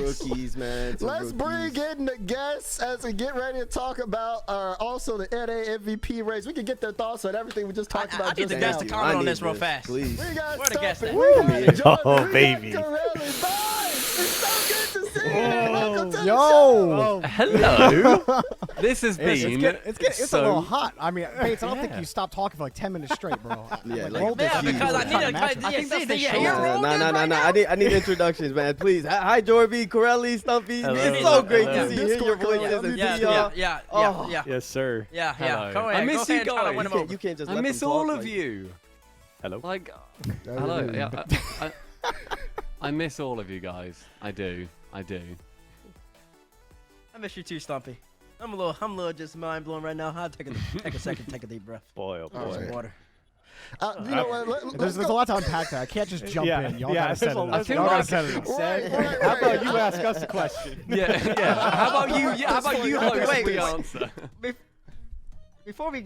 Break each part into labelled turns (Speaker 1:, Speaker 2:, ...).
Speaker 1: rookies, man.
Speaker 2: Let's bring in the guests as we get ready to talk about also the NA MVP race. We can get their thoughts on everything we just talked about.
Speaker 3: I need the guests to comment on this real fast.
Speaker 1: Please.
Speaker 2: We got
Speaker 3: Where the guests at?
Speaker 2: Jorby,
Speaker 4: baby.
Speaker 2: We got Corelli. Boys, it's so good to see you. Welcome to the
Speaker 4: Yo.
Speaker 5: Hello. This has been.
Speaker 4: It's a little hot. I mean, Bates, I don't think you stopped talking for like 10 minutes straight, bro.
Speaker 1: Yeah,
Speaker 4: roll
Speaker 1: like,
Speaker 4: this
Speaker 3: Yeah,
Speaker 4: huge.
Speaker 3: because I
Speaker 4: Kinda
Speaker 3: need
Speaker 4: match.
Speaker 3: a
Speaker 1: I need introductions, man. Please. Hi, Jorby, Corelli, Stumpy.
Speaker 5: Hello.
Speaker 1: It's so great
Speaker 5: Hello.
Speaker 1: to see you. Hear your voices and see y'all.
Speaker 3: Yeah.
Speaker 5: Yes, sir.
Speaker 3: Yeah.
Speaker 5: Hello.
Speaker 3: Go ahead.
Speaker 5: I miss
Speaker 3: Go
Speaker 5: you
Speaker 3: ahead and try to
Speaker 5: guys.
Speaker 3: win 'em over.
Speaker 1: You can't just
Speaker 5: I
Speaker 1: let
Speaker 5: miss
Speaker 1: them
Speaker 5: all
Speaker 1: talk,
Speaker 5: of
Speaker 1: like-
Speaker 5: you.
Speaker 4: Hello.
Speaker 5: Like, hello. Yeah. I miss all of you guys. I do.
Speaker 3: I miss you too, Stumpy. I'm a little just mind blown right now. I'll take a second, take a deep breath.
Speaker 5: Boy, oh boy.
Speaker 3: Some water.
Speaker 2: You know what?
Speaker 4: There's a lot to unpack there. I can't just jump in. Y'all gotta set it up.
Speaker 5: I feel
Speaker 4: Y'all gotta
Speaker 5: like-
Speaker 4: set it up.
Speaker 2: Right.
Speaker 6: How about you ask us a question?
Speaker 5: Yeah. How about you? Yeah. How about you host
Speaker 3: Wait.
Speaker 5: the answer?
Speaker 3: Before we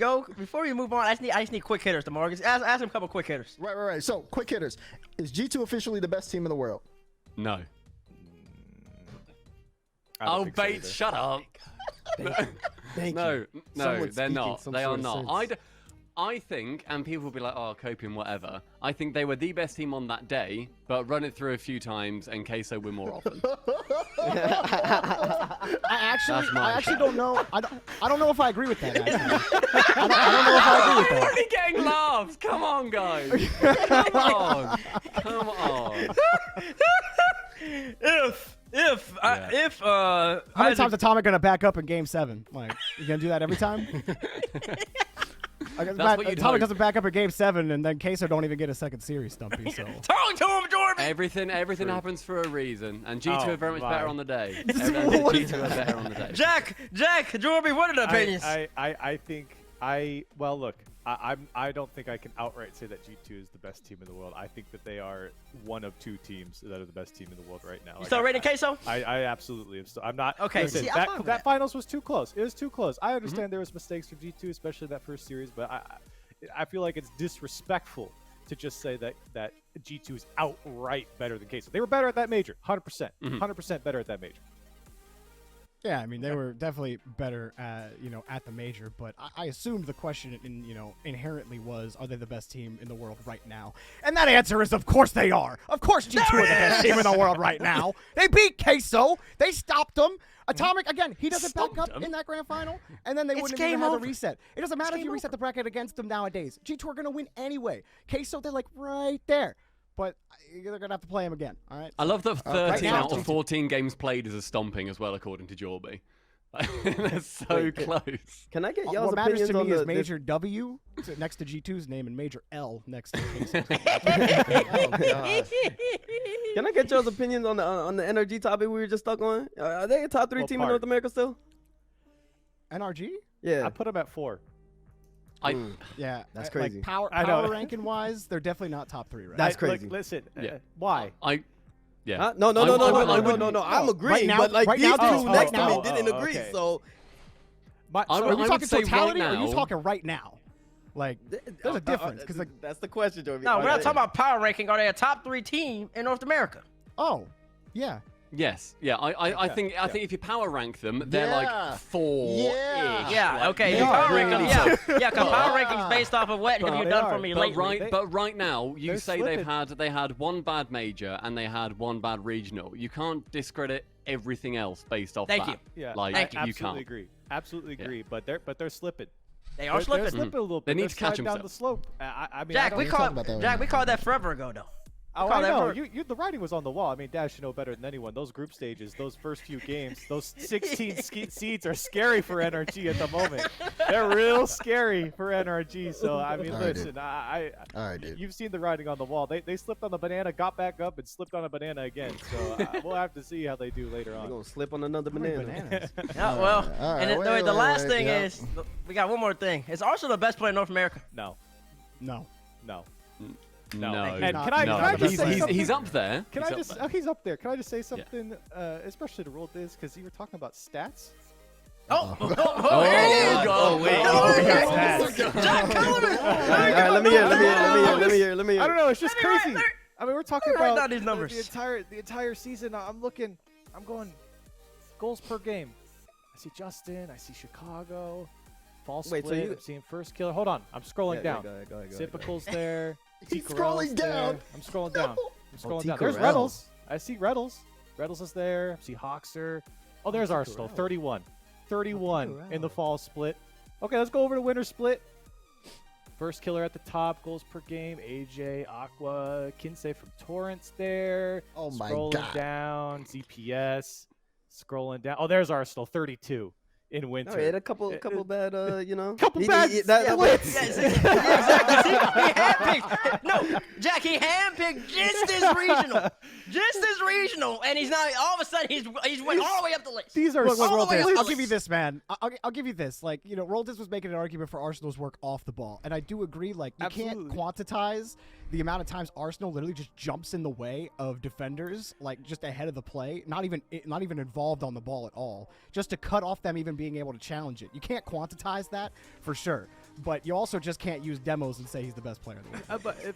Speaker 3: move on, I just need quick hitters tomorrow. Just ask him a couple quick hitters.
Speaker 2: Right. So, quick hitters. Is G2 officially the best team in the world?
Speaker 5: No.
Speaker 6: I don't
Speaker 5: Oh,
Speaker 6: think so
Speaker 5: Bates,
Speaker 6: either.
Speaker 5: shut up.
Speaker 1: Thank
Speaker 5: No,
Speaker 1: you.
Speaker 5: no,
Speaker 1: Someone's
Speaker 5: they're
Speaker 1: speaking
Speaker 5: not.
Speaker 1: some
Speaker 5: They are
Speaker 1: sort of
Speaker 5: not.
Speaker 1: sense.
Speaker 5: I think, and people will be like, oh, coping, whatever. I think they were the best team on that day, but run it through a few times and Queso win more often.
Speaker 4: I
Speaker 5: That's my
Speaker 4: actually
Speaker 5: shout.
Speaker 4: don't know. I don't know if I agree with that. Actually. I don't know if I agree with that.
Speaker 5: Already getting laughs. Come on, guys. Come on. Come on.
Speaker 3: If
Speaker 4: How many times is Atomic gonna back up in Game 7? Like, you gonna do that every time?
Speaker 5: That's what you'd
Speaker 4: Atomic
Speaker 5: hope.
Speaker 4: doesn't back up in Game 7, and then Queso don't even get a second series, Stumpy. So
Speaker 3: talk to him, Jorby.
Speaker 5: Everything happens for a reason, and G2 are very much better on the day.
Speaker 4: What is
Speaker 5: G2 are better on the day.
Speaker 3: Jack, Jorby, what are the opinions?
Speaker 6: I think well, look, I don't think I can outright say that G2 is the best team in the world. I think that they are one of two teams that are the best team in the world right now.
Speaker 3: You still rating Queso?
Speaker 6: I absolutely am. I'm not.
Speaker 3: Okay,
Speaker 6: Listen,
Speaker 3: see, I'm fine with
Speaker 6: that
Speaker 3: that.
Speaker 6: finals was too close. It was too close. I understand there was mistakes from G2, especially that first series, but I feel like it's disrespectful to just say that G2 is outright better than Queso. They were better at that major, 100%, 100% better at that major.
Speaker 4: yeah, I mean they were definitely better, at the major. But I assumed the question, inherently was, are they the best team in the world right now? And that answer is, of course they are. Of course G2 are the best team in the world right now. They beat Queso. They stopped them. Atomic, again, he doesn't back up in that grand final, and then they wouldn't even have the reset. It doesn't matter if you reset the bracket against them nowadays. G2 are going to win anyway. Queso, they're like right there. But they're going to have to play him again, all right?
Speaker 5: I love that 13
Speaker 4: now,
Speaker 5: out of 14 games played is a stomping as well, according to Jorby. They're so close.
Speaker 1: Can I get y'all's
Speaker 4: What matters
Speaker 1: opinions
Speaker 4: to
Speaker 1: on
Speaker 4: me is
Speaker 1: the
Speaker 4: Major W next to G2's name and Major L next to Queso's.
Speaker 1: Can I get y'all's opinions on the NRG topic we were just stuck on? Are they a top 3
Speaker 6: What
Speaker 1: team
Speaker 6: part?
Speaker 1: in North America still?
Speaker 4: NRG?
Speaker 1: Yeah.
Speaker 6: I put them at 4.
Speaker 4: Yeah.
Speaker 1: That's
Speaker 4: Like
Speaker 1: crazy.
Speaker 4: power
Speaker 6: I know.
Speaker 4: ranking wise, they're definitely not top 3 right
Speaker 1: That's
Speaker 4: now.
Speaker 1: crazy.
Speaker 6: Look, listen,
Speaker 5: Yeah.
Speaker 6: why?
Speaker 5: Yeah.
Speaker 1: Huh? No.
Speaker 5: I wouldn't-
Speaker 1: I'm agreeing,
Speaker 4: now-
Speaker 1: but like
Speaker 4: right
Speaker 1: these
Speaker 4: now-
Speaker 1: two
Speaker 4: oh,
Speaker 1: next
Speaker 4: oh,
Speaker 1: to me
Speaker 4: oh,
Speaker 1: didn't
Speaker 6: oh,
Speaker 1: agree.
Speaker 6: okay.
Speaker 1: So
Speaker 6: My,
Speaker 5: I
Speaker 6: so
Speaker 5: would-
Speaker 4: Are you talking
Speaker 5: say right
Speaker 4: totality or are you
Speaker 5: now-
Speaker 4: talking right now? Like, there's a difference. Because, like,
Speaker 1: that's the question, Jorby.
Speaker 3: No, we're not
Speaker 1: Okay.
Speaker 3: talking about power ranking. Are they a top 3 team in North America?
Speaker 4: oh, yeah.
Speaker 5: Yes. Yeah. I think if you power rank them, they're
Speaker 2: Yeah.
Speaker 5: like 4.
Speaker 2: Yeah.
Speaker 3: Yeah, okay.
Speaker 4: they
Speaker 3: You
Speaker 4: are.
Speaker 3: power rank them,
Speaker 5: Yeah.
Speaker 3: yeah, because power rankings based off of what have you
Speaker 6: they
Speaker 3: done
Speaker 6: are.
Speaker 3: for me
Speaker 5: But
Speaker 3: lately.
Speaker 5: right now, you
Speaker 6: they're
Speaker 5: say
Speaker 6: slipping.
Speaker 5: they had one bad major and they had one bad regional. You can't discredit everything else based off
Speaker 3: Thank
Speaker 5: that.
Speaker 3: you.
Speaker 6: Yeah,
Speaker 5: Like,
Speaker 6: I
Speaker 5: you
Speaker 6: absolutely
Speaker 5: can't.
Speaker 6: agree. Absolutely
Speaker 5: Yeah.
Speaker 6: agree. But they're slipping.
Speaker 3: They are
Speaker 6: They're
Speaker 3: slipping.
Speaker 6: slipping a little bit.
Speaker 5: They need
Speaker 6: They're
Speaker 5: to catch
Speaker 6: sliding down the
Speaker 5: themselves.
Speaker 6: slope. I mean,
Speaker 3: Jack,
Speaker 6: I
Speaker 3: we
Speaker 6: don't,
Speaker 2: talking
Speaker 3: called
Speaker 2: about that right
Speaker 3: Jack,
Speaker 2: now.
Speaker 3: we called that forever ago though.
Speaker 6: Oh,
Speaker 3: call
Speaker 6: I
Speaker 3: that
Speaker 6: know.
Speaker 3: for-
Speaker 6: The writing was on the wall. I mean, Dash, you know better than anyone. Those group stages, those first few games, those 16 seeds are scary for NRG at the moment. They're real scary for NRG. So, I mean,
Speaker 2: All right,
Speaker 6: listen,
Speaker 2: All right, dude.
Speaker 6: you've seen the writing on the wall. They slipped on the banana, got back up, and slipped on a banana again. So, we'll have to see how they do later
Speaker 1: They're
Speaker 6: on.
Speaker 1: gonna slip on another
Speaker 4: How many
Speaker 1: banana.
Speaker 4: bananas?
Speaker 3: Yeah, well,
Speaker 2: All right,
Speaker 3: and
Speaker 2: wait,
Speaker 3: the last
Speaker 2: wait,
Speaker 3: thing
Speaker 2: yeah.
Speaker 3: is we got one more thing. It's also the best player in North America.
Speaker 6: No.
Speaker 4: No.
Speaker 6: No.
Speaker 5: No.
Speaker 6: And
Speaker 4: Not-
Speaker 6: can I
Speaker 4: no,
Speaker 6: just
Speaker 5: he's,
Speaker 6: say
Speaker 5: he's,
Speaker 6: something?
Speaker 5: he's up there.
Speaker 6: Can
Speaker 5: He's
Speaker 6: I
Speaker 5: up
Speaker 6: just?
Speaker 5: there.
Speaker 6: Oh, he's up there. Can I just say something, especially to roll this, because you were talking about stats.
Speaker 3: Oh,
Speaker 5: Oh, wait.
Speaker 3: Jack, kill him!
Speaker 1: All right, let me hear.
Speaker 6: I don't know. It's just
Speaker 3: Let me write-
Speaker 6: crazy.
Speaker 3: let me-
Speaker 6: I mean, we're talking
Speaker 3: let me write
Speaker 6: about
Speaker 3: down these numbers.
Speaker 6: the entire season. I'm looking. I'm going goals per game. I see Justin. I see Chicago. Fall split.
Speaker 1: Wait, so
Speaker 6: I'm seeing first killer. Hold on. I'm scrolling down.
Speaker 1: Go ahead.
Speaker 6: Typical's there.
Speaker 2: He's
Speaker 6: Corelli's
Speaker 2: scrolling
Speaker 6: there.
Speaker 2: down.
Speaker 6: I'm scrolling down. I'm scrolling down.
Speaker 1: T.
Speaker 6: There's
Speaker 1: Corell.
Speaker 6: Reynolds. I see Reynolds. Reynolds is there. I see Hoxer. Oh, there's Arsenal. 31. 31 in the fall split. Okay, let's go over to winter split. First killer at the top. Goals per game. AJ, Aqua, Kinsey from Torrance there.
Speaker 2: Oh my
Speaker 6: Scrolling
Speaker 2: God.
Speaker 6: down. ZPS. Scrolling down. Oh, there's Arsenal. 32 in winter.
Speaker 1: Oh, he had a couple bad,
Speaker 6: Couple bad splits.
Speaker 3: Yeah, exactly. See, he handpicked. No, Jack, he handpicked just as regional, and he's not. All of a sudden, he's went all the way up the list.
Speaker 6: These are
Speaker 4: Look,
Speaker 3: all the way up the
Speaker 4: I'll give you
Speaker 3: list.
Speaker 4: this, man. I'll give you this. Like, Roltis was making an argument for Arsenal's work off the ball, and I do agree. Like, you can't quantize the amount of times Arsenal literally just jumps in the way of defenders, like just ahead of the play, not even involved on the ball at all, just to cut off them even being able to challenge it. You can't quantize that for sure, but you also just can't use demos and say he's the best player in the league.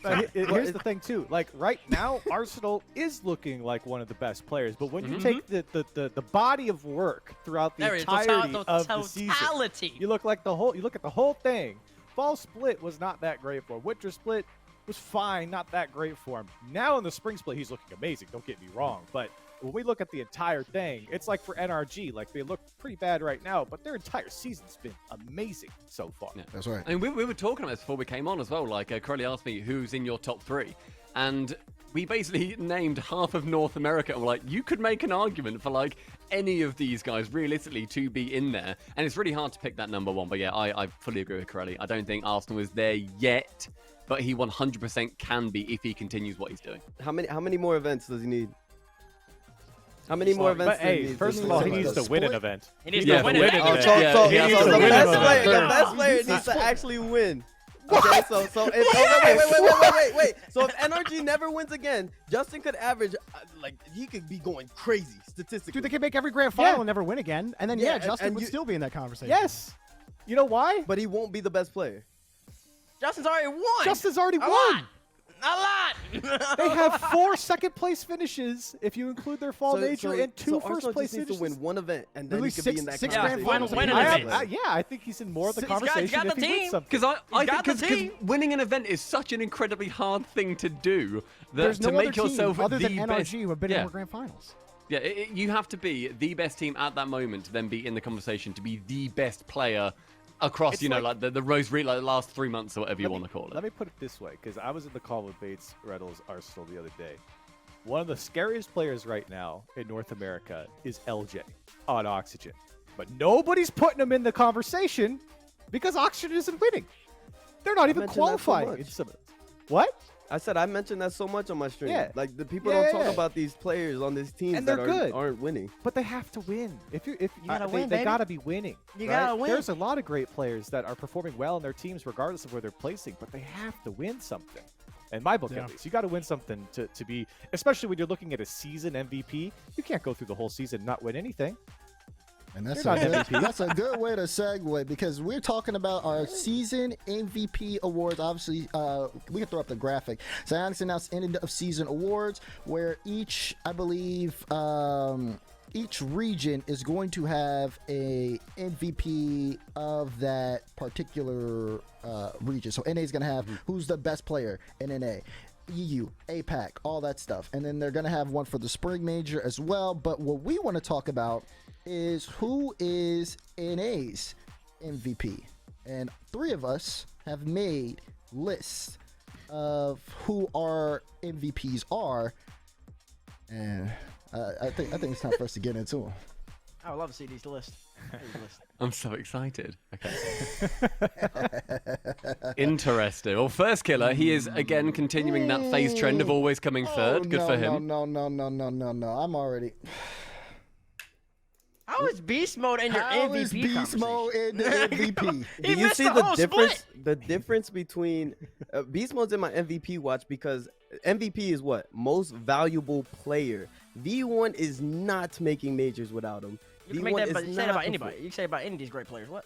Speaker 6: But here's the thing too. Like right now, Arsenal is looking like one of the best players. But when you take the body of work throughout the
Speaker 3: There it is.
Speaker 6: entirety of the season,
Speaker 3: Totality.
Speaker 6: you look at the whole thing. Fall split was not that great for him. Winter split was fine, not that great for him. Now in the spring split, he's looking amazing. Don't get me wrong, but when we look at the entire thing, it's like for NRG, like they look pretty bad right now, but their entire season's been amazing so far.
Speaker 5: Yeah.
Speaker 2: That's right.
Speaker 5: I mean, we were talking about this before we came on as well. Like, Corelli asked me who's in your top 3. And we basically named half of North America. And we're like, you could make an argument for, like, any of these guys realistically to be in there. And it's really hard to pick that number 1. But yeah, I fully agree with Corelli. I don't think Arsenal is there yet, but he 100% can be if he continues what he's doing.
Speaker 1: How many more events does he need? How many more events?
Speaker 6: But hey, first of all, he needs to win an event.
Speaker 3: He needs
Speaker 5: Yeah,
Speaker 3: to win
Speaker 5: to
Speaker 3: it.
Speaker 5: win
Speaker 3: Oh,
Speaker 5: it.
Speaker 1: So,
Speaker 5: Yeah,
Speaker 1: so,
Speaker 5: he needs
Speaker 1: so
Speaker 5: to
Speaker 1: the
Speaker 5: win
Speaker 1: best
Speaker 5: it.
Speaker 1: player needs to actually win. Okay, so if wait. So if NRG never wins again, Justin could average he could be going crazy statistically.
Speaker 4: Dude, they can make every grand final and never win again, and then Justin would still be in that conversation.
Speaker 6: Yes. You know why?
Speaker 1: But he won't be the best player.
Speaker 3: Justin's already won.
Speaker 6: Justin's already
Speaker 3: A
Speaker 6: won.
Speaker 3: lot.
Speaker 6: They have 4 second-place finishes if you include their fall major and 2
Speaker 1: Arsenal
Speaker 6: first-place
Speaker 1: just needs
Speaker 6: finishes.
Speaker 1: to win one event, and then
Speaker 4: Literally
Speaker 1: he could be in that
Speaker 4: six
Speaker 1: conversation.
Speaker 4: grand finals
Speaker 3: Win an
Speaker 6: I
Speaker 3: event.
Speaker 6: I think he's in more of the
Speaker 3: He's got
Speaker 6: conversation
Speaker 3: the
Speaker 6: if he wins
Speaker 3: team.
Speaker 6: something.
Speaker 5: Because I
Speaker 3: got
Speaker 5: think
Speaker 3: the team.
Speaker 5: winning an event is such an incredibly hard thing to do that
Speaker 4: There's
Speaker 5: to
Speaker 4: no
Speaker 5: make
Speaker 4: other
Speaker 5: yourself
Speaker 4: team other than
Speaker 5: the
Speaker 4: NRG
Speaker 5: best.
Speaker 4: who have been
Speaker 5: Yeah.
Speaker 4: in more grand finals.
Speaker 5: Yeah, you have to be the best team at that moment to then be in the conversation to be the best player across,
Speaker 6: It's
Speaker 5: like the rosary, like the last 3 months or whatever you want to call it.
Speaker 6: Let me put it this way, because I was in the call with Bates Reynolds Arsenal the other day. One of the scariest players right now in North America is LJ on Oxygen. But nobody's putting him in the conversation because Oxygen isn't winning. They're not even
Speaker 1: mentioned that so
Speaker 6: qualifying
Speaker 1: much.
Speaker 6: in some of this. What?
Speaker 1: I said I mentioned that so much on my stream.
Speaker 6: Yeah.
Speaker 1: Like the people
Speaker 6: Yeah,
Speaker 1: don't talk
Speaker 6: yeah.
Speaker 1: about these players on these teams
Speaker 6: And
Speaker 1: that
Speaker 6: they're good.
Speaker 1: aren't winning.
Speaker 6: But they have to win. If you
Speaker 3: gotta
Speaker 6: they,
Speaker 3: win,
Speaker 6: they
Speaker 3: baby.
Speaker 6: gotta be winning.
Speaker 3: You
Speaker 6: right?
Speaker 3: gotta win.
Speaker 6: There's a lot of great players that are performing well in their teams, regardless of where they're placing. But they have to win something. In my book, at least, you got to win something to be. Especially when you're looking at a season MVP, you can't go through the whole season and not win anything.
Speaker 2: And that's
Speaker 6: You're
Speaker 2: a,
Speaker 6: not
Speaker 2: good, that's a good way to segue because we're talking about our season MVP awards. Obviously, we can throw up the graphic. Psyonix announced end of season awards where each, I believe, each region is going to have a MVP of that particular region. So NA is going to have who's the best player in NA. EU, APAC, all that stuff. And then they're going to have one for the spring major as well. But what we want to talk about is who is NA's MVP. And 3 of us have made lists of who our MVPs are. And I think it's time for us to get into them.
Speaker 3: I would love to see these lists.
Speaker 5: I'm so excited. Okay. Interesting. Well, first killer, he is again continuing that phase trend of always coming third. Good for him.
Speaker 2: No. I'm already.
Speaker 3: How is beast mode in your
Speaker 2: How
Speaker 3: MVP
Speaker 2: is beast
Speaker 3: conversation?
Speaker 2: mode in the MVP?
Speaker 3: He
Speaker 1: Do you
Speaker 3: missed
Speaker 1: see
Speaker 3: the
Speaker 1: the
Speaker 3: whole
Speaker 1: difference?
Speaker 3: split.
Speaker 1: The difference between Beast Mode's in my MVP watch because MVP is what? Most valuable player. V1 is not making majors without him.
Speaker 3: You can
Speaker 1: V1
Speaker 3: make that,
Speaker 1: is
Speaker 3: but you say
Speaker 1: not
Speaker 3: that about
Speaker 1: perfor-
Speaker 3: anybody. You can say about any of these great players. What?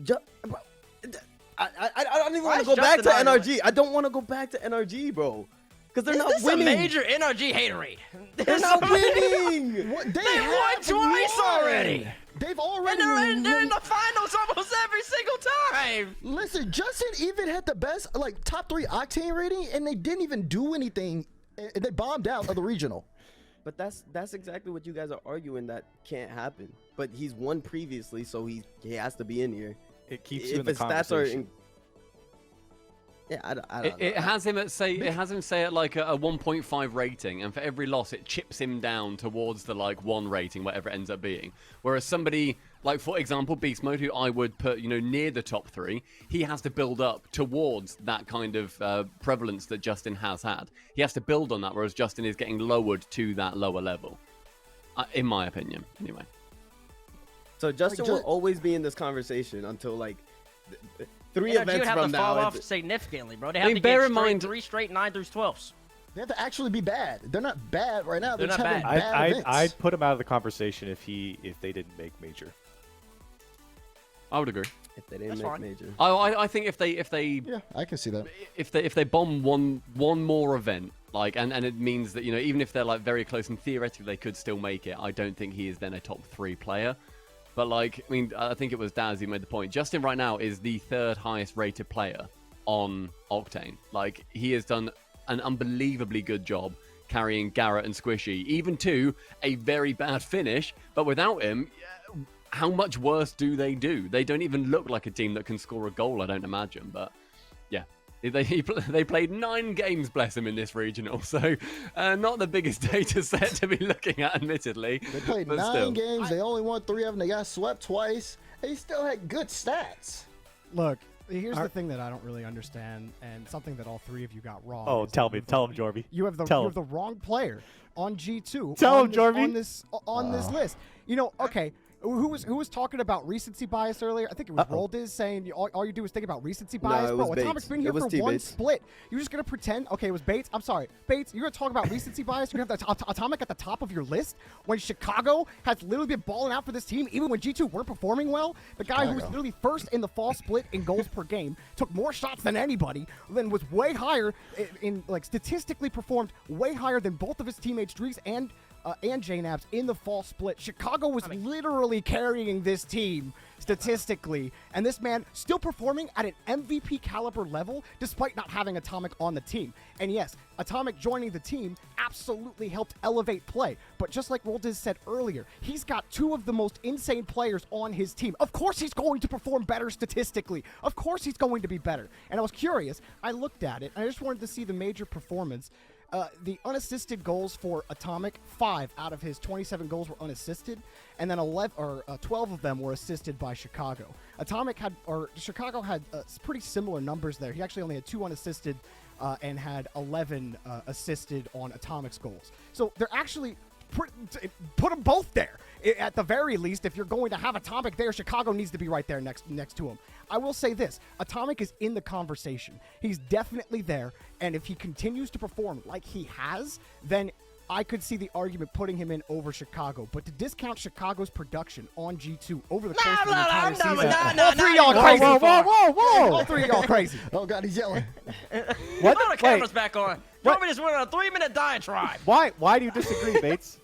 Speaker 1: I don't even
Speaker 3: Why
Speaker 1: want to
Speaker 3: is
Speaker 1: go back to
Speaker 3: Justin not
Speaker 1: NRG. I don't want to go back to NRG, bro. Because they're
Speaker 3: Is
Speaker 1: not
Speaker 3: this
Speaker 1: winning.
Speaker 3: a major NRG haterade?
Speaker 1: They're not winning. winning.
Speaker 2: What,
Speaker 3: They won twice already.
Speaker 2: They've already
Speaker 3: And they're in
Speaker 2: won.
Speaker 3: the finals almost every single time.
Speaker 2: Listen, Justin even had the best, like, top 3 octane rating, and they didn't even do anything. They bombed out of the regional.
Speaker 1: But that's exactly what you guys are arguing that can't happen. But he's won previously, so he has to be in here.
Speaker 6: It keeps you in the conversation.
Speaker 1: Yeah, I don't know.
Speaker 5: It has him at say at like a 1.5 rating, and for every loss it chips him down towards the like 1 rating, whatever it ends up being. Whereas somebody like, for example, Beast Mode, who I would put near the top 3, he has to build up towards that kind of prevalence that Justin has had. He has to build on that, whereas Justin is getting lowered to that lower level, in my opinion, anyway.
Speaker 1: So Justin will always be in this conversation until like 3
Speaker 3: Energy
Speaker 1: events
Speaker 3: would have
Speaker 1: from
Speaker 3: to
Speaker 1: now.
Speaker 3: fall off significantly, bro. They have to
Speaker 5: bear
Speaker 3: get
Speaker 5: in mind
Speaker 3: 3 straight 9-12s.
Speaker 2: They have to actually be bad. They're not bad right now.
Speaker 3: They're
Speaker 2: just
Speaker 3: not
Speaker 2: having
Speaker 3: bad.
Speaker 2: bad events.
Speaker 6: I'd put him out of the conversation if they didn't make major.
Speaker 5: I would agree.
Speaker 1: If they didn't
Speaker 3: That's
Speaker 1: make
Speaker 3: fine.
Speaker 1: major.
Speaker 5: I think if they
Speaker 2: Yeah, I can see that.
Speaker 5: if they bomb one more event, like, and it means that even if they're like very close and theoretically they could still make it, I don't think he is then a top 3 player. But like, I mean, I think it was Daz who made the point. Justin right now is the 3rd highest rated player on Octane. Like, he has done an unbelievably good job carrying Garrett and Squishy, even to a very bad finish. But without him, how much worse do? They don't even look like a team that can score a goal, I don't imagine. But yeah, they played 9 games, bless him, in this regional. So not the biggest data set to be looking at, admittedly.
Speaker 2: They played 9 games. They only won 3 of them. They got swept twice. They still had good stats.
Speaker 4: Look, here's the thing that I don't really understand, and something that all 3 of you got wrong.
Speaker 6: Oh,
Speaker 4: is
Speaker 6: tell
Speaker 4: that
Speaker 6: him, Jorby.
Speaker 4: You have the wrong player on G2.
Speaker 6: Tell him, Jorby.
Speaker 4: On this list. Okay. Who was talking about recency bias earlier? I think it was Roldiz saying all you do is think about recency bias.
Speaker 1: it was
Speaker 4: Bro,
Speaker 1: Bates.
Speaker 4: Atomic's been here
Speaker 1: It was
Speaker 4: for
Speaker 1: T.
Speaker 4: one
Speaker 1: Bates.
Speaker 4: split. You're just gonna pretend? Okay, it was Bates. I'm sorry, Bates. You're gonna talk about recency bias. You have the Atomic at the top of your list when Chicago has literally been balling out for this team, even when G2 weren't performing well. The guy who was literally first in the fall split in goals per game took more shots than anybody, then was way higher in like statistically performed way higher than both of his teammates Drees and J-Nabs in the fall split. Chicago was literally carrying this team statistically, and this man still performing at an MVP caliber level despite not having Atomic on the team. And yes, Atomic joining the team absolutely helped elevate play, but just like Roldiz said earlier, he's got 2 of the most insane players on his team. Of course he's going to perform better statistically. Of course he's going to be better. And I was curious, I looked at it, and I just wanted to see the major performance. The unassisted goals for Atomic, 5 out of his 27 goals were unassisted, and then 12 of them were assisted by Chicago. Chicago had pretty similar numbers there. He actually only had 2 unassisted and had 11 assisted on Atomic's goals. So they're actually put them both there. At the very least, if you're going to have Atomic there, Chicago needs to be right there next to him. I will say this, Atomic is in the conversation. He's definitely there, and if he continues to perform like he has, then I could see the argument putting him in over Chicago. But to discount Chicago's production on G2 over the course of the entire season, all 3 of y'all crazy.
Speaker 6: Whoa.
Speaker 4: All 3 of y'all crazy.
Speaker 2: Oh, God, he's yelling.
Speaker 6: What?
Speaker 3: Put the cameras back on. Jorby just went on a 3-minute diatribe.
Speaker 6: Why do you disagree, Bates?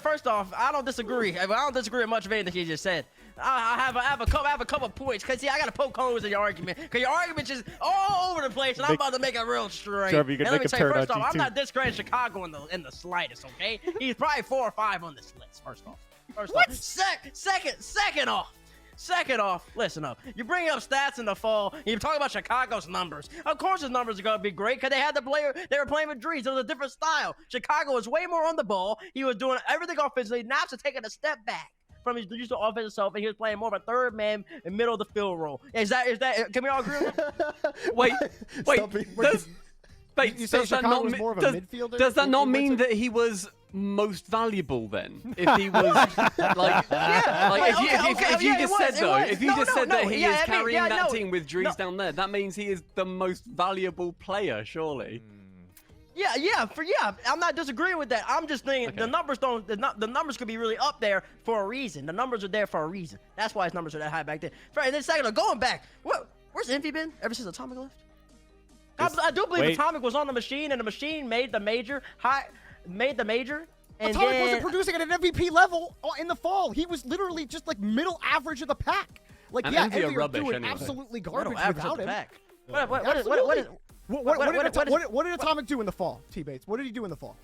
Speaker 3: First off, I don't disagree. I don't disagree with much of anything he just said. I have a couple points, because see, I got to poke holes in your argument, because your argument just all over the place, and I'm about to make it real straight.
Speaker 6: Jorby, you can
Speaker 3: and let
Speaker 6: make
Speaker 3: me
Speaker 6: a
Speaker 3: tell you,
Speaker 6: turn
Speaker 3: first
Speaker 6: on
Speaker 3: off, I'm
Speaker 6: G2.
Speaker 3: not discrediting Chicago in the slightest, okay? He's probably 4 or 5 on this list, first off. Second off, listen up. You bring up stats in the fall, and you talk about Chicago's numbers. Of course his numbers are going to be great, because they were playing with Drees. It was a different style. Chicago was way more on the ball. He was doing everything offensively. Naps are taking a step back from his usual offensive self, and he was playing more of a 3rd man in middle of the field role. Is that? Can we all agree with that?
Speaker 5: Wait.
Speaker 2: Stumpy.
Speaker 4: You say Chicago was more of a midfielder?
Speaker 5: Does that not mean that he was most valuable then? If he was like, if you just said that he is carrying that team with Drees down there, that means he is the most valuable player, surely.
Speaker 3: Yeah. I'm not disagreeing with that. I'm just thinking the numbers the numbers could be really up there for a reason. The numbers are there for a reason. That's why his numbers are that high back then. And then second, going back, where's Envy been ever since Atomic left? I do believe Atomic was on the machine, and the machine made the major And
Speaker 4: Atomic
Speaker 3: then,
Speaker 4: wasn't producing at an MVP level in the fall. He was literally just like middle average of the pack. Like,
Speaker 5: And
Speaker 4: yeah,
Speaker 5: Envy are
Speaker 4: Envy are
Speaker 5: rubbish
Speaker 4: doing
Speaker 5: anyway.
Speaker 4: absolutely
Speaker 3: middle
Speaker 4: garbage
Speaker 3: average
Speaker 4: without
Speaker 3: of the
Speaker 4: him.
Speaker 3: pack. What is
Speaker 4: What did Atomic do in the fall, T-Bates? What did he do in the fall?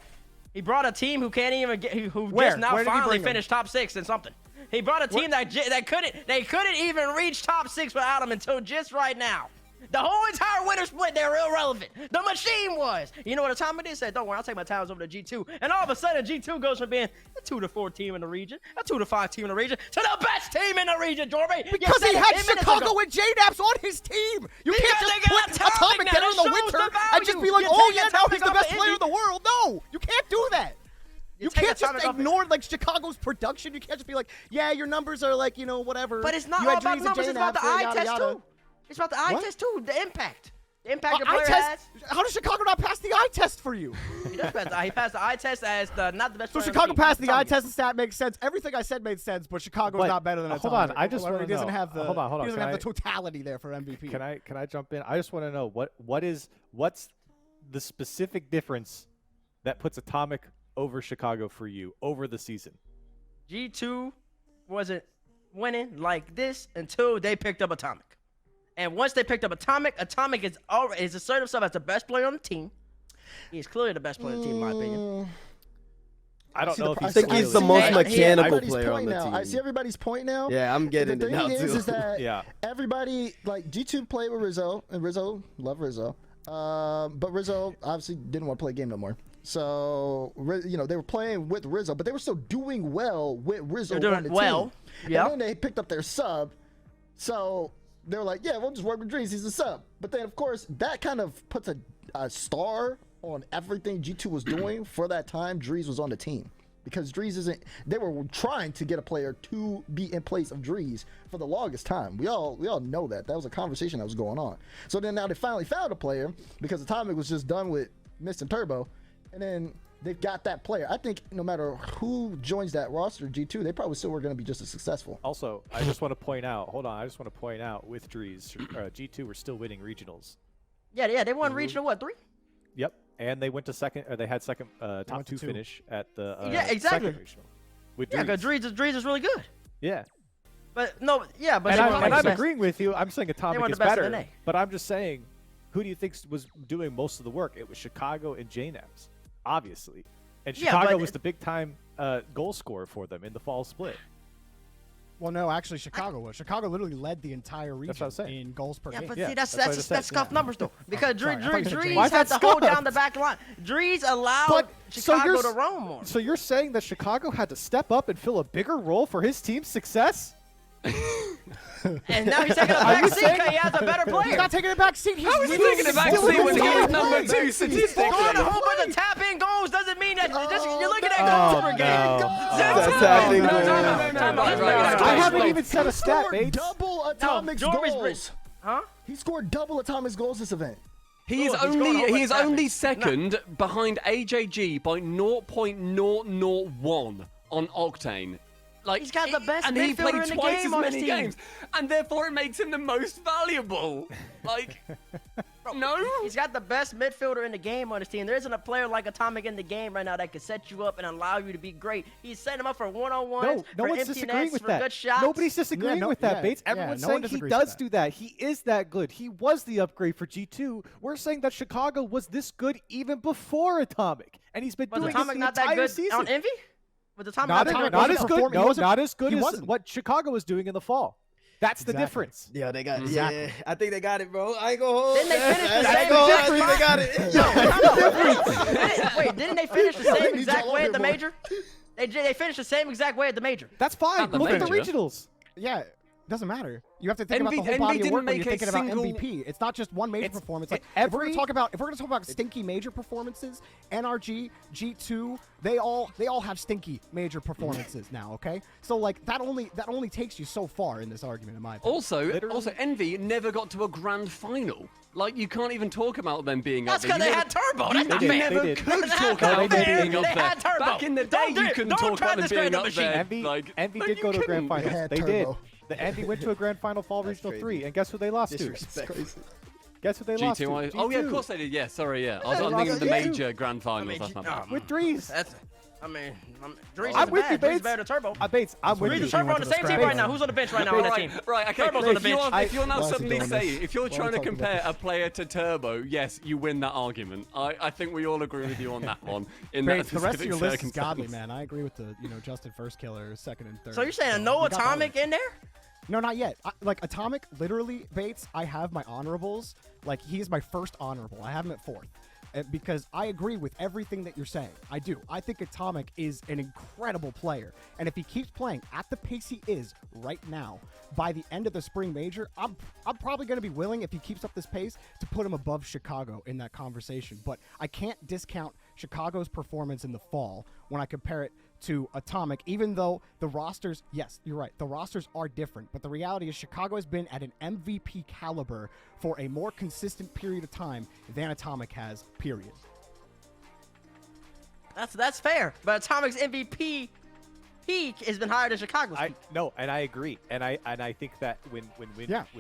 Speaker 3: he brought a team who can't even get who
Speaker 4: Where?
Speaker 3: just now
Speaker 4: Where did he
Speaker 3: finally
Speaker 4: bring 'em?
Speaker 3: finished top 6 in something. He brought a team that couldn't even reach top 6 without him until just right now. The whole entire winter split, they were irrelevant. The machine was. You know what Atomic did? Said, don't worry, I'll take my talents over to G2. And all of a sudden, G2 goes from being a 2 to 4 team in the region, a 2 to 5 team in the region, to the best team in the region, Jorby.
Speaker 4: Because he had Chicago and JDAPS on his team. You can't just put Atomic there in the winter and just be like, oh yeah, now he's the best player in the world. No, you can't do that. You can't just ignore like Chicago's production. You can't just be like, yeah, your numbers are like, you know, whatever.
Speaker 3: But it's not
Speaker 4: You
Speaker 3: all
Speaker 4: had
Speaker 3: about
Speaker 4: Dreams and
Speaker 3: numbers. It's about the
Speaker 4: JDAPS,
Speaker 3: eye
Speaker 4: yada,
Speaker 3: test,
Speaker 4: yada.
Speaker 3: too. It's about the eye
Speaker 4: What?
Speaker 3: test, too. The impact. The impact your
Speaker 4: Eye
Speaker 3: player
Speaker 4: test?
Speaker 3: has.
Speaker 4: How does Chicago not pass the eye test for you?
Speaker 3: He does pass he passed the eye test as not the best
Speaker 4: So
Speaker 3: player on
Speaker 4: Chicago
Speaker 3: the team.
Speaker 4: passed the
Speaker 3: I'm
Speaker 4: eye
Speaker 3: telling
Speaker 4: test and stat makes sense. Everything I said made sense, but Chicago's
Speaker 6: But,
Speaker 4: not better than
Speaker 6: hold
Speaker 4: Atomic.
Speaker 6: on, I just
Speaker 4: Or
Speaker 6: wanna
Speaker 4: he doesn't
Speaker 6: know.
Speaker 4: have the
Speaker 6: Hold on,
Speaker 4: he doesn't
Speaker 6: can
Speaker 4: have
Speaker 6: I-
Speaker 4: the totality there for MVP.
Speaker 6: Can I jump in? I just want to know what's the specific difference that puts Atomic over Chicago for you over the season?
Speaker 3: G2 wasn't winning like this until they picked up Atomic. And once they picked up Atomic, Atomic is asserted himself as the best player on the team. He's clearly the best player on the team, in my opinion.
Speaker 6: I don't know if
Speaker 1: I
Speaker 6: he's
Speaker 1: think he's the
Speaker 6: clearly-
Speaker 1: most
Speaker 3: I-
Speaker 1: mechanical
Speaker 2: Everybody's
Speaker 1: player on
Speaker 2: point
Speaker 1: the
Speaker 2: now.
Speaker 1: team.
Speaker 2: I see everybody's point now.
Speaker 1: Yeah, I'm getting
Speaker 2: The
Speaker 1: it now
Speaker 2: thing
Speaker 1: too.
Speaker 2: is that
Speaker 6: Yeah.
Speaker 2: everybody, like, G2 played with Rizzo, and Rizzo, love Rizzo. But Rizzo obviously didn't want to play a game no more. So, you know, they were playing with Rizzo, but they were still doing well with Rizzo
Speaker 3: They're
Speaker 2: on the
Speaker 3: doing well.
Speaker 2: team.
Speaker 3: Yeah.
Speaker 2: And then they picked up their sub. So they were like, yeah, we'll just work with Drees. He's a sub. But then, of course, that kind of puts a star on everything G2 was doing for that time. Drees was on the team. Because Drees isn't, they were trying to get a player to be in place of Drees for the longest time. We all know that. That was a conversation that was going on. So then now they finally found a player because Atomic was just done with Mist and Turbo. And then they've got that player. I think no matter who joins that roster, G2, they probably still were going to be just as successful.
Speaker 6: Also, I just want to point out, I just want to point out with Drees, G2 were still winning regionals.
Speaker 3: Yeah, they won regional, what, 3?
Speaker 6: Yep. And they went to second, or they had second top
Speaker 4: went to
Speaker 6: 2
Speaker 4: two.
Speaker 6: finish at the
Speaker 3: Yeah, exactly.
Speaker 6: second regional. With
Speaker 3: Yeah,
Speaker 6: Drees.
Speaker 3: because Drees is really good.
Speaker 6: Yeah.
Speaker 3: But no, yeah, but
Speaker 6: And,
Speaker 3: they weren't
Speaker 6: I'm
Speaker 3: the best.
Speaker 6: agreeing with you. I'm saying Atomic
Speaker 3: weren't
Speaker 6: is
Speaker 3: the best in
Speaker 6: better.
Speaker 3: NA.
Speaker 6: But I'm just saying, who do you think was doing most of the work? It was Chicago and JNAPS, obviously. And
Speaker 3: Yeah,
Speaker 6: Chicago
Speaker 3: but
Speaker 6: was the big-time goal scorer for them in the fall split.
Speaker 4: Well, no, actually, Chicago was. Chicago literally led the entire region
Speaker 6: what I'm saying.
Speaker 4: in goals per
Speaker 3: Yeah,
Speaker 4: game.
Speaker 3: but
Speaker 6: Yeah,
Speaker 3: see,
Speaker 6: that's what I just said.
Speaker 3: that's scuffed numbers though. Because
Speaker 4: sorry, I thought you said
Speaker 3: Drees
Speaker 4: James.
Speaker 6: Why is
Speaker 3: had
Speaker 6: that
Speaker 3: to hold down
Speaker 6: scuffed?
Speaker 3: the back line. Drees allowed
Speaker 6: But so
Speaker 3: Chicago
Speaker 6: you're
Speaker 3: to roam more.
Speaker 6: So you're saying that Chicago had to step up and fill a bigger role for his team's success?
Speaker 3: And now he's taking a back seat because he has a better
Speaker 4: He's
Speaker 3: player.
Speaker 4: not taking a back seat. He's
Speaker 5: How is he
Speaker 4: literally
Speaker 5: taking a back
Speaker 4: still
Speaker 5: seat
Speaker 4: in
Speaker 5: when
Speaker 4: the
Speaker 5: he was
Speaker 4: game.
Speaker 5: number 2
Speaker 3: Scoring a
Speaker 5: statistically?
Speaker 3: whole bunch of tap-in goals doesn't mean that you're looking at
Speaker 6: Oh,
Speaker 3: goals per game.
Speaker 6: no.
Speaker 1: That's happening.
Speaker 3: Time out.
Speaker 6: I haven't even said a stat,
Speaker 2: Scored
Speaker 6: Bates.
Speaker 2: double Atomic's
Speaker 3: Jorby's
Speaker 2: goals.
Speaker 3: Huh?
Speaker 2: He scored double Atomic's goals this event.
Speaker 5: He is
Speaker 3: He's going over
Speaker 5: only
Speaker 3: traffic.
Speaker 5: second behind AJG by 0.001 on Octane. Like
Speaker 3: He's got the best
Speaker 5: and he
Speaker 3: midfielder
Speaker 5: played
Speaker 3: in the
Speaker 5: twice
Speaker 3: game
Speaker 5: as
Speaker 3: on his
Speaker 5: many
Speaker 3: team.
Speaker 5: games, and therefore it makes him the most valuable. Like, no.
Speaker 3: He's got the best midfielder in the game on his team. There isn't a player like Atomic in the game right now that could set you up and allow you to be great. He's setting him up for one-on-ones,
Speaker 6: No
Speaker 3: for
Speaker 6: one's
Speaker 3: empty
Speaker 6: disagreeing
Speaker 3: nets,
Speaker 6: with
Speaker 3: for
Speaker 6: that.
Speaker 3: good shots.
Speaker 6: Nobody's disagreeing with that, Bates.
Speaker 4: yeah,
Speaker 6: Everyone's
Speaker 4: no one
Speaker 6: saying he
Speaker 4: disagrees
Speaker 6: does
Speaker 4: with that.
Speaker 6: do that. He is that good. He was the upgrade for G2. We're saying that Chicago was this good even before Atomic, and he's been
Speaker 3: Was
Speaker 6: doing
Speaker 3: Atomic
Speaker 6: it the
Speaker 3: not that
Speaker 6: entire
Speaker 3: good
Speaker 6: season.
Speaker 3: on Envy? Was Atomic
Speaker 6: Not,
Speaker 3: that
Speaker 4: Atomic
Speaker 3: good?
Speaker 6: not
Speaker 4: wasn't
Speaker 6: as good.
Speaker 4: performing- he
Speaker 6: No,
Speaker 4: wasn't-
Speaker 6: not as good
Speaker 4: he
Speaker 6: as
Speaker 4: wasn't.
Speaker 6: what Chicago was doing in the fall. That's the
Speaker 4: Exactly.
Speaker 6: difference.
Speaker 1: Yeah, they got
Speaker 4: Exactly.
Speaker 1: Yeah, I think they got it, bro. I ain't gonna hold.
Speaker 3: Didn't they finish the
Speaker 1: I
Speaker 3: same
Speaker 1: ain't gonna hold.
Speaker 3: exact
Speaker 1: I think they got it.
Speaker 3: Wait, didn't they finish the same
Speaker 2: He's
Speaker 3: exact
Speaker 2: all
Speaker 3: way at
Speaker 2: over
Speaker 3: the
Speaker 2: him.
Speaker 3: major? They finished the same exact way at the major.
Speaker 6: That's fine.
Speaker 5: Not the
Speaker 6: Look at the
Speaker 5: major.
Speaker 6: regionals.
Speaker 4: Yeah, doesn't matter. You have to think about the
Speaker 5: Envy
Speaker 4: whole body of
Speaker 5: didn't
Speaker 4: work when
Speaker 5: make
Speaker 4: you're
Speaker 5: a
Speaker 4: thinking about
Speaker 5: single-
Speaker 4: MVP. It's not just one major
Speaker 6: It's-
Speaker 4: performance. Like
Speaker 6: it-
Speaker 4: if we're gonna talk about stinky major performances, NRG, G2, they all have stinky major performances now. Okay, so like that only takes you so far in this argument, in my opinion.
Speaker 5: Also, Envy never got to a grand final. Like, you can't even talk about them being
Speaker 3: That's
Speaker 5: up there.
Speaker 3: because
Speaker 5: You
Speaker 3: they
Speaker 5: never-
Speaker 3: had Turbo. That's not
Speaker 6: did.
Speaker 3: fair.
Speaker 5: never
Speaker 6: They did.
Speaker 5: could
Speaker 3: That's
Speaker 5: talk
Speaker 3: not
Speaker 5: about
Speaker 6: they
Speaker 3: fair.
Speaker 6: did.
Speaker 5: being up
Speaker 3: They
Speaker 5: there.
Speaker 3: had Turbo.
Speaker 5: Back in the day, you couldn't
Speaker 3: don't
Speaker 5: talk
Speaker 3: try
Speaker 5: about
Speaker 3: to
Speaker 5: them
Speaker 3: discredit
Speaker 5: being
Speaker 3: the
Speaker 5: up
Speaker 3: machine.
Speaker 5: there.
Speaker 6: Envy,
Speaker 5: Like,
Speaker 6: Envy
Speaker 5: no,
Speaker 6: did
Speaker 5: you
Speaker 6: go to a grand
Speaker 5: couldn't.
Speaker 6: final.
Speaker 2: had
Speaker 6: They did.
Speaker 2: Turbo.
Speaker 6: The Envy went to a grand final fall regional
Speaker 1: crazy.
Speaker 6: 3, and guess who they lost to?
Speaker 1: Disrespectful.
Speaker 6: Guess who they lost to?
Speaker 5: G2. Oh, yeah, of
Speaker 6: G2.
Speaker 5: course they did. Yeah, sorry, yeah. I was
Speaker 6: They
Speaker 5: thinking of the
Speaker 6: lost
Speaker 5: major grand finals.
Speaker 3: I mean,
Speaker 5: That's my bad.
Speaker 6: With Drees.
Speaker 3: That's I mean, Drees
Speaker 6: I'm
Speaker 3: is
Speaker 6: with you,
Speaker 3: bad. Drees is
Speaker 6: Bates.
Speaker 3: better than Turbo.
Speaker 6: Bates, I'm with
Speaker 3: Drees
Speaker 6: you.
Speaker 3: and Turbo on the same team right now. Who's on the bench right now on that team?
Speaker 5: Right, okay.
Speaker 3: Turbo's on the
Speaker 5: If you're,
Speaker 3: bench.
Speaker 5: if you're now
Speaker 2: Why is he
Speaker 5: suddenly
Speaker 2: doing
Speaker 5: saying,
Speaker 2: this?
Speaker 5: if you're
Speaker 2: Why are we
Speaker 5: trying to
Speaker 2: talking about
Speaker 5: compare a
Speaker 2: this?
Speaker 5: player to Turbo, yes, you win that argument. I think we all agree with you on that one. In that
Speaker 4: Bates, the rest of your
Speaker 5: specific
Speaker 4: list is godly,
Speaker 5: circumstance.
Speaker 4: man. I agree with the Justin first killer, second and third.
Speaker 3: So you're saying no
Speaker 4: you got that
Speaker 3: Atomic
Speaker 4: one.
Speaker 3: in there?
Speaker 4: No, not yet. Like Atomic, literally, Bates. I have my honorables. Like he is my first honorable. I have him at 4th. Because I agree with everything that you're saying. I do. I think Atomic is an incredible player. And if he keeps playing at the pace he is right now, by the end of the spring major, I'm probably going to be willing, if he keeps up this pace, to put him above Chicago in that conversation. But I can't discount Chicago's performance in the fall when I compare it to Atomic, even though the rosters, yes, you're right, the rosters are different, but the reality is Chicago has been at an MVP caliber for a more consistent period of time than Atomic has, period.
Speaker 3: That's fair. But Atomic's MVP peak has been higher than Chicago's peak.
Speaker 6: No, and I agree, and I think that when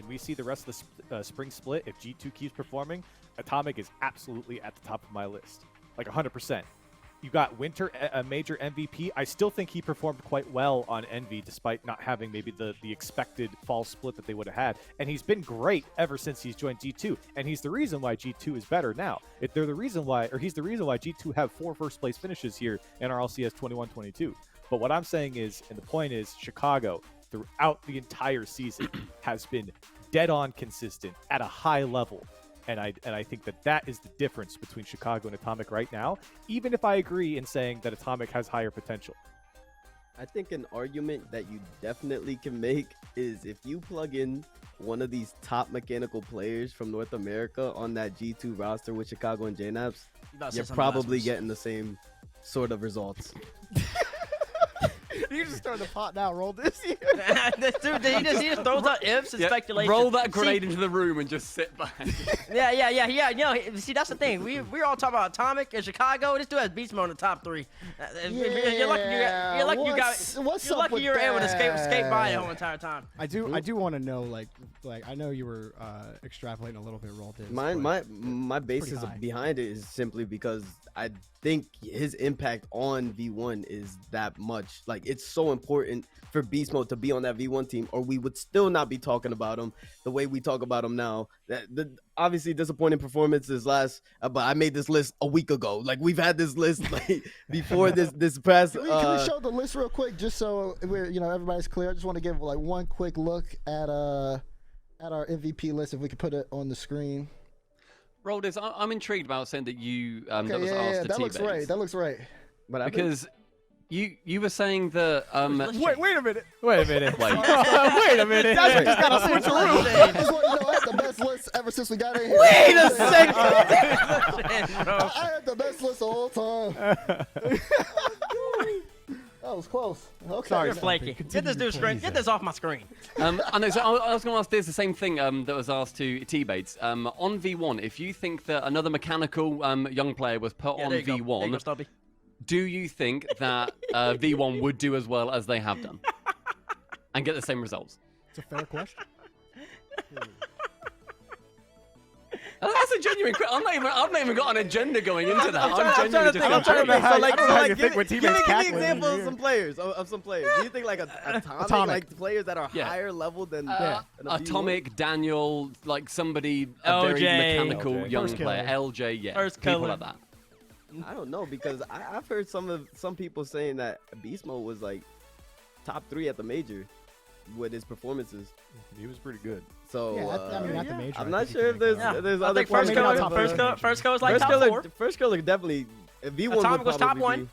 Speaker 6: we see the rest of the spring split, if G2 keeps performing, Atomic is absolutely at the top of my list, like 100%. You got Winter, a major MVP. I still think he performed quite well on Envy, despite not having maybe the expected fall split that they would have had. And he's been great ever since he's joined G2. And he's the reason why G2 is better now. He's the reason why G2 have 4 first-place finishes here in RLCS 21-22. But what I'm saying is, and the point is, Chicago, throughout the entire season, has been dead-on consistent at a high level. And I think that is the difference between Chicago and Atomic right now, even if I agree in saying that Atomic has higher potential.
Speaker 1: I think an argument that you definitely can make is if you plug in one of these top mechanical players from North America on that G2 roster with Chicago and JNAPs, you're probably getting the same sort of results.
Speaker 4: You just start the pot now. Roll this.
Speaker 3: This dude, he just throws out ifs and speculation.
Speaker 5: Roll that grenade into the room and just sit back.
Speaker 3: Yeah. You know, see, that's the thing. We're all talking about Atomic in Chicago. This dude has beast mode in the top 3. You're lucky you were able to skate by the whole entire time.
Speaker 4: I do want to know, like I know you were extrapolating a little bit. Roll this.
Speaker 1: My basis behind it is simply because I think his impact on V1 is that much. Like, it's so important for Beast Mode to be on that V1 team, or we would still not be talking about him the way we talk about him now. The obviously disappointing performances last, but I made this list a week ago. Like, we've had this list like before this past.
Speaker 2: Can we show the list real quick, just so we're everybody's clear? I just want to give like one quick look at our MVP list, if we could put it on the screen.
Speaker 5: Rolders, I'm intrigued about saying that you that was
Speaker 2: yeah,
Speaker 5: asked to
Speaker 2: that looks right. That looks right.
Speaker 1: But
Speaker 5: because you were saying that
Speaker 4: Wait a minute.
Speaker 6: Wait a minute.
Speaker 5: Wait.
Speaker 6: Wait a minute.
Speaker 4: That's just got a switcheroo.
Speaker 2: I just want you to know I had the best list ever since we got in here.
Speaker 3: Wait a second.
Speaker 2: I had the best list the whole time. That was close. Okay.
Speaker 3: Sorry, you're flaky. Get this dude's screen. Get this off my screen.
Speaker 5: I know. So I was going to ask this the same thing that was asked to T-Bates. On V1, if you think that another mechanical young player was put on
Speaker 3: There you go,
Speaker 5: V1,
Speaker 3: Stumpy.
Speaker 5: do you think that V1 would do as well as they have done and get the same results?
Speaker 4: It's a fair question.
Speaker 5: That's a genuine question. I've not even got an agenda going into that.
Speaker 1: I'm trying to think. I'm trying to think.
Speaker 4: how-
Speaker 1: So, like,
Speaker 4: I don't know how you think when
Speaker 1: give
Speaker 4: teammates
Speaker 1: me
Speaker 4: cackling
Speaker 1: examples
Speaker 4: in
Speaker 1: of some players. Of some players. Do you think like Atomic, like players that are
Speaker 5: Yeah.
Speaker 1: higher level than
Speaker 4: Yeah.
Speaker 1: than a V1?
Speaker 5: Atomic, Daniel, like somebody, a very
Speaker 3: LJ.
Speaker 5: mechanical
Speaker 6: LJ.
Speaker 5: young
Speaker 4: First
Speaker 5: player.
Speaker 4: killer.
Speaker 5: LJ, yeah.
Speaker 3: First
Speaker 5: people
Speaker 3: killer.
Speaker 5: like that.
Speaker 1: I don't know, because I've heard some people saying that Beast Mode was like top 3 at the major with his performances.
Speaker 6: He was pretty good.
Speaker 1: So
Speaker 4: I mean, at the major.
Speaker 1: I'm
Speaker 4: I
Speaker 1: not
Speaker 4: think
Speaker 1: sure
Speaker 4: you
Speaker 1: if
Speaker 4: can
Speaker 1: there's
Speaker 4: make that.
Speaker 1: there's
Speaker 3: I
Speaker 1: other
Speaker 3: think first
Speaker 4: maybe not
Speaker 1: players.
Speaker 4: top
Speaker 3: killer,
Speaker 4: three.
Speaker 3: first killer was like top 4.
Speaker 1: First killer definitely. V1
Speaker 3: Atomic
Speaker 1: would
Speaker 3: was top
Speaker 1: probably
Speaker 3: 1.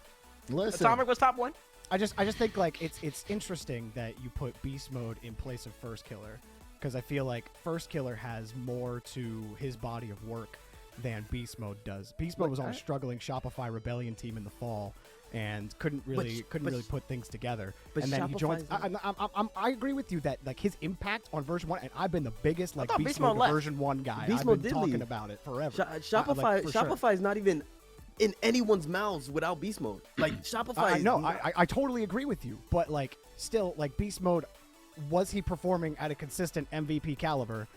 Speaker 1: be-
Speaker 2: Listen,
Speaker 3: Atomic was top 1.
Speaker 4: I just think like it's interesting that you put Beast Mode in place of First Killer, because I feel like First Killer has more to his body of work than Beast Mode does. Beast Mode was on a struggling Shopify Rebellion team in the fall and couldn't really put things together.
Speaker 1: but
Speaker 4: And then he joins.
Speaker 1: Shopify's-
Speaker 4: I agree with you that like his impact on version 1, and I've been the biggest like
Speaker 3: thought
Speaker 4: Beast
Speaker 3: Beast
Speaker 4: Mode
Speaker 3: Mode left.
Speaker 4: version 1 guy.
Speaker 1: Beast
Speaker 4: I've
Speaker 1: Mode
Speaker 4: been
Speaker 1: did
Speaker 4: talking
Speaker 1: leave.
Speaker 4: about it forever.
Speaker 1: Shopify
Speaker 4: like, for sure.
Speaker 1: Shopify is not even in anyone's mouths without Beast Mode. Like Shopify.
Speaker 4: I know. I totally agree with you, but like still, like Beast Mode, was he performing at a consistent MVP caliber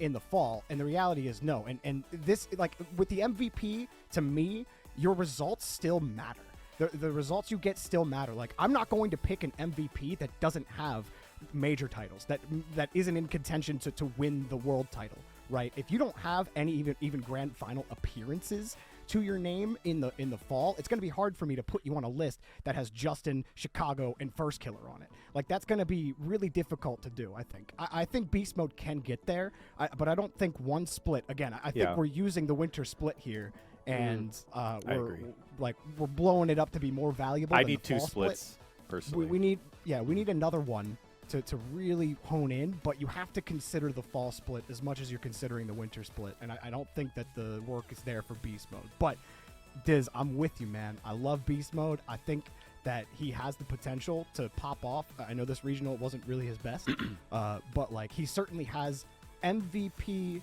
Speaker 4: in the fall? And the reality is no. And this, like with the MVP, to me, your results still matter. the results you get still matter. Like, I'm not going to pick an MVP that doesn't have major titles, that isn't in contention to win the world title, right? If you don't have any even grand final appearances to your name in the fall, it's going to be hard for me to put you on a list that has Justin, Chicago, and First Killer on it. Like, that's going to be really difficult to do, I think. I think Beast Mode can get there, but I don't think one split. Again, I think we're using the winter split here, and we're blowing it up to be more valuable.
Speaker 6: I
Speaker 4: than
Speaker 6: need
Speaker 4: the
Speaker 6: two
Speaker 4: fall
Speaker 6: splits,
Speaker 4: split.
Speaker 6: personally.
Speaker 4: We need another one to really hone in, but you have to consider the fall split as much as you're considering the winter split, and I don't think that the work is there for Beast Mode. But Diz, I'm with you, man. I love Beast Mode. I think that he has the potential to pop off. I know this regional wasn't really his best, but like, he certainly has MVP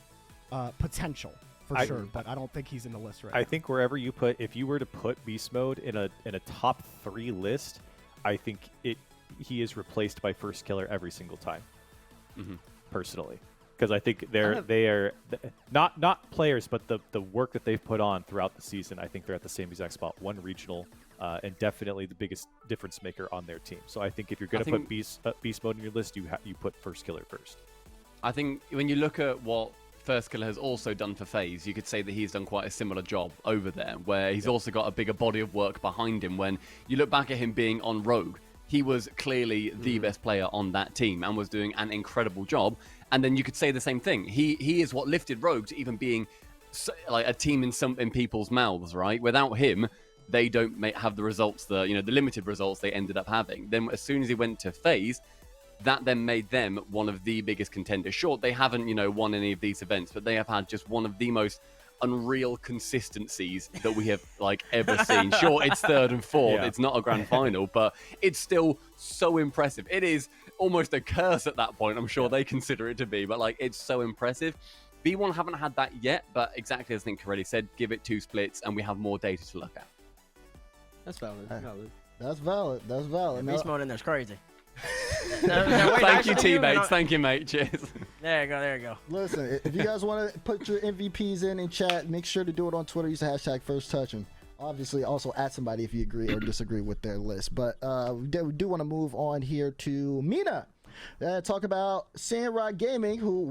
Speaker 4: potential for sure, but I don't think he's in the list right now.
Speaker 6: I think wherever you put, if you were to put Beast Mode in a top 3 list, I think he is replaced by First Killer every single time, personally, because I think they are not players, but the work that they've put on throughout the season. I think they're at the same exact spot, one regional, and definitely the biggest difference maker on their team. So I think if you're going to put Beast Mode in your list, you put First Killer first.
Speaker 5: I think when you look at what First Killer has also done for FaZe, you could say that he's done quite a similar job over there, where he's also got a bigger body of work behind him. When you look back at him being on Rogue, he was clearly the best player on that team and was doing an incredible job. And then you could say the same thing. He is what lifted Rogue to even being like a team in people's mouths, right? Without him, they don't have the results, the limited results they ended up having. Then as soon as he went to FaZe, that then made them one of the biggest contenders. Sure, they haven't, won any of these events, but they have had just one of the most unreal consistencies that we have ever seen. Sure, it's 3rd and 4th. Yeah. It's not a grand final, but it's still so impressive. It is almost a curse at that point. I'm sure they consider it to be, but it's so impressive. V1 haven't had that yet, but exactly as I think Corelli said, give it 2 splits and we have more data to look at.
Speaker 1: That's valid.
Speaker 2: That's valid.
Speaker 3: Beast Mode in there's crazy.
Speaker 5: Thank you, teammates. Thank you, mate. Cheers.
Speaker 3: There you go.
Speaker 2: Listen, if you guys want to put your MVPs in chat, make sure to do it on Twitter. Use the hashtag #FirstTouch, and obviously also add somebody if you agree or disagree with their list. But we do want to move on here to Mina. Talk about Sandrock Gaming, who